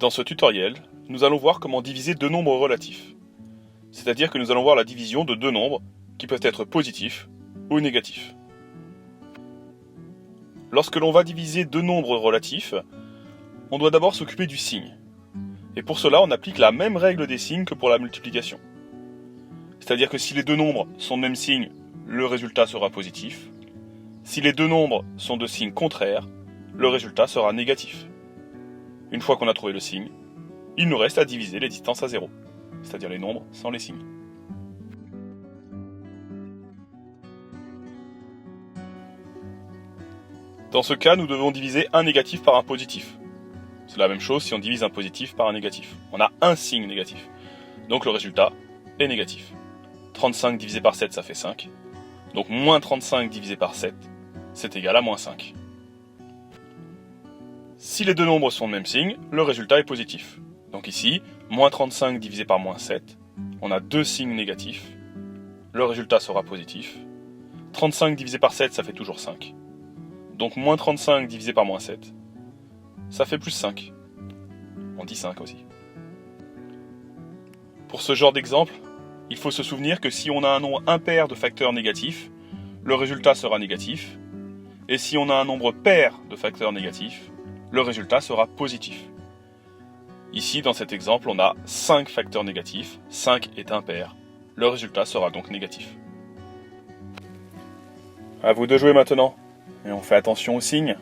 Dans ce tutoriel, nous allons voir comment diviser deux nombres relatifs. C'est-à-dire que nous allons voir la division de deux nombres qui peuvent être positifs ou négatifs. Lorsque l'on va diviser deux nombres relatifs, on doit d'abord s'occuper du signe. Et pour cela, on applique la même règle des signes que pour la multiplication. C'est-à-dire que si les deux nombres sont de même signe, le résultat sera positif. Si les deux nombres sont de signes contraires, le résultat sera négatif. Une fois qu'on a trouvé le signe, il nous reste à diviser les distances à zéro, c'est-à-dire les nombres sans les signes. Dans ce cas, nous devons diviser un négatif par un positif. C'est la même chose si on divise un positif par un négatif. On a un signe négatif. Donc le résultat est négatif. 35 divisé par 7, ça fait 5. Donc moins 35 divisé par 7, c'est égal à moins 5. Si les deux nombres sont de même signe, le résultat est positif. Donc ici, moins 35 divisé par moins 7, on a deux signes négatifs. Le résultat sera positif. 35 divisé par 7, ça fait toujours 5. Donc moins 35 divisé par moins 7, ça fait plus 5. On dit 5 aussi. Pour ce genre d'exemple, il faut se souvenir que si on a un nombre impair de facteurs négatifs, le résultat sera négatif. Et si on a un nombre pair de facteurs négatifs, le résultat sera positif. Ici, dans cet exemple, on a 5 facteurs négatifs, 5 est impair. Le résultat sera donc négatif. À vous de jouer maintenant, et on fait attention aux signes.